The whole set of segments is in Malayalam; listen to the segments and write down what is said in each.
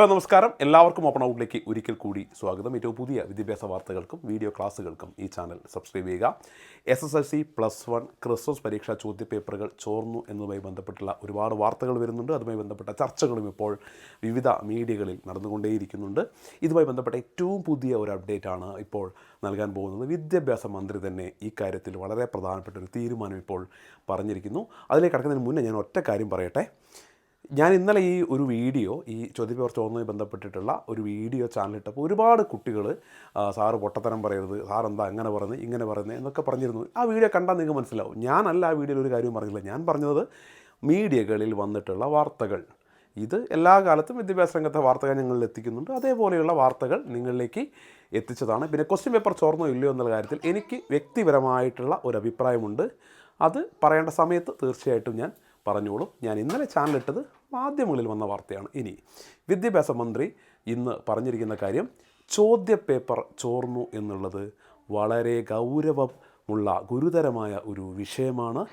ഹലോ നമസ്കാരം, എല്ലാവർക്കും ഓപ്പൺ ഔട്ടിലേക്ക് ഒരിക്കൽ കൂടി സ്വാഗതം. ഏറ്റവും പുതിയ വിദ്യാഭ്യാസ വാർത്തകൾക്കും വീഡിയോ ക്ലാസ്സുകൾക്കും ഈ ചാനൽ സബ്സ്ക്രൈബ് ചെയ്യുക. SSLC+1 ക്രിസ്മസ് പരീക്ഷാ ചോദ്യപേപ്പറുകൾ ചോർന്നു എന്നതുമായി ബന്ധപ്പെട്ടുള്ള ഒരുപാട് വാർത്തകൾ വരുന്നുണ്ട്. അതുമായി ബന്ധപ്പെട്ട ചർച്ചകളും ഇപ്പോൾ വിവിധ മീഡിയകളിൽ നടന്നുകൊണ്ടേയിരിക്കുന്നുണ്ട്. ഇതുമായി ബന്ധപ്പെട്ട ഏറ്റവും പുതിയ ഒരു അപ്ഡേറ്റാണ് ഇപ്പോൾ നൽകാൻ പോകുന്നത്. വിദ്യാഭ്യാസ മന്ത്രി തന്നെ ഈ കാര്യത്തിൽ വളരെ പ്രധാനപ്പെട്ട ഒരു തീരുമാനം ഇപ്പോൾ പറഞ്ഞിരിക്കുന്നു. അതിലേക്ക് കടക്കുന്നതിന് മുന്നേ ഞാൻ ഒറ്റ കാര്യം പറയട്ടെ. ഞാൻ ഇന്നലെ ഈ ഒരു വീഡിയോ, ഈ ചോദ്യപേപ്പർ ചോദ്യവുമായി ബന്ധപ്പെട്ടിട്ടുള്ള ഒരു വീഡിയോ ചാനലിട്ടപ്പോൾ ഒരുപാട് കുട്ടികൾ സാറ് പൊട്ടത്തരം പറയരുത്, സാറെന്താ അങ്ങനെ പറയുന്നത് ഇങ്ങനെ പറയുന്നത് എന്നൊക്കെ പറഞ്ഞിരുന്നു. ആ വീഡിയോ കണ്ടാൽ നിങ്ങൾക്ക് മനസ്സിലാവും. ഞാനല്ല ആ വീഡിയോയിൽ ഒരു കാര്യവും പറഞ്ഞില്ല. ഞാൻ പറഞ്ഞത് മീഡിയകളിൽ വന്നിട്ടുള്ള വാർത്തകൾ. ഇത് എല്ലാ കാലത്തും വിദ്യാഭ്യാസ രംഗത്തെ വാർത്തകൾ ഞങ്ങളിൽ എത്തിക്കുന്നുണ്ട്. അതേപോലെയുള്ള വാർത്തകൾ നിങ്ങളിലേക്ക് എത്തിച്ചതാണ്. പിന്നെ ക്വസ്റ്റ്യൻ പേപ്പർ ചോർന്നോ ഇല്ലയോ എന്നുള്ള കാര്യത്തിൽ എനിക്ക് വ്യക്തിപരമായിട്ടുള്ള ഒരു അഭിപ്രായമുണ്ട്. അത് പറയേണ്ട സമയത്ത് തീർച്ചയായിട്ടും ഞാൻ പറഞ്ഞോളൂ. ഞാൻ ഇന്നലെ ചാനലിട്ടത് മാധ്യമങ്ങളിൽ വന്ന വാർത്തയാണ്. ഇനി വിദ്യാഭ്യാസ മന്ത്രി ഇന്ന് പറഞ്ഞിരിക്കുന്ന കാര്യം, ചോദ്യപേപ്പർ ചോർന്നു എന്നുള്ളത് വളരെ ഗൗരവമുള്ള ഗുരുതരമായ ഒരു വിഷയമാണ്.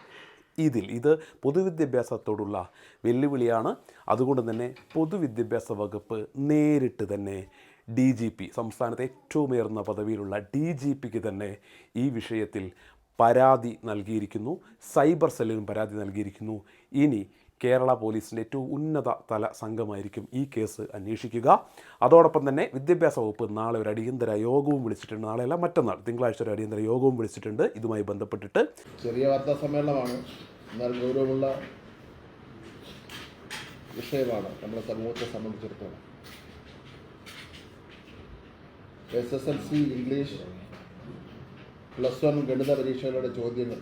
ഇത് പൊതുവിദ്യാഭ്യാസത്തോടുള്ള വെല്ലുവിളിയാണ്. അതുകൊണ്ട് തന്നെ പൊതുവിദ്യാഭ്യാസ വകുപ്പ് നേരിട്ട് തന്നെ DGP, സംസ്ഥാനത്തെ ഏറ്റവും ഉയർന്ന പദവിയിലുള്ള DGPക്ക് തന്നെ ഈ വിഷയത്തിൽ പരാതി നൽകിയിരിക്കുന്നു. സൈബർ സെല്ലിനും പരാതി നൽകിയിരിക്കുന്നു. ഇനി കേരള പോലീസിൻ്റെ ഏറ്റവും ഉന്നത തല സംഘമായിരിക്കും ഈ കേസ് അന്വേഷിക്കുക. അതോടൊപ്പം തന്നെ വിദ്യാഭ്യാസ വകുപ്പ് നാളെ ഒരു അടിയന്തര യോഗവും വിളിച്ചിട്ടുണ്ട്. നാളെയല്ല, മറ്റന്നാൾ തിങ്കളാഴ്ച ഒരു അടിയന്തര യോഗവും വിളിച്ചിട്ടുണ്ട്. ഇതുമായി ബന്ധപ്പെട്ടിട്ട് ചെറിയ വാർത്താ സമ്മേളനമാണ്, എന്നാൽ ഗൗരവമുള്ള വിഷയമാണ് നമ്മുടെ സമൂഹത്തെ സംബന്ധിച്ചിടത്തോളം. SSLC ഇംഗ്ലീഷ് +1 ഗണിത പരീക്ഷകളുടെ ചോദ്യങ്ങൾ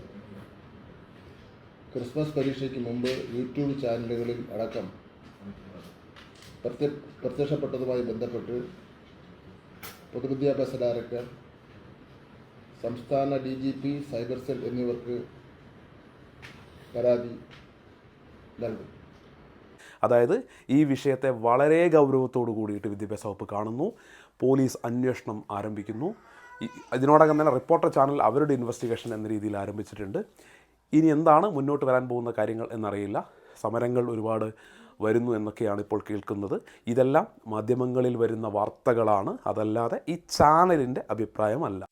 ക്രിസ്മസ് പരീക്ഷയ്ക്ക് മുമ്പ് യൂട്യൂബ് ചാനലുകളിൽ അടക്കം പ്രത്യക്ഷപ്പെട്ടതുമായി ബന്ധപ്പെട്ട് പൊതുവിദ്യാഭ്യാസ ഡയറക്ടർ, സംസ്ഥാന DGP, സൈബർ സെൽ എന്നിവർക്ക് പരാതി നൽകും. അതായത് ഈ വിഷയത്തെ വളരെ ഗൗരവത്തോടു കൂടിയിട്ട് വിദ്യാഭ്യാസ വകുപ്പ് കാണുന്നു. പോലീസ് അന്വേഷണം ആരംഭിക്കുന്നു. ഇതിനോടകം തന്നെ റിപ്പോർട്ടർ ചാനൽ അവരുടെ ഇൻവെസ്റ്റിഗേഷൻ എന്ന രീതിയിൽ ആരംഭിച്ചിട്ടുണ്ട്. ഇനി എന്താണ് മുന്നോട്ട് വരാൻ പോകുന്ന കാര്യങ്ങൾ എന്നറിയില്ല. സമരങ്ങൾ ഒരുപാട് വരുന്നു എന്നൊക്കെയാണ് ഇപ്പോൾ കേൾക്കുന്നത്. ഇതെല്ലാം മാധ്യമങ്ങളിൽ വരുന്ന വാർത്തകളാണ്, അതല്ലാതെ ഈ ചാനലിൻ്റെ അഭിപ്രായമല്ല.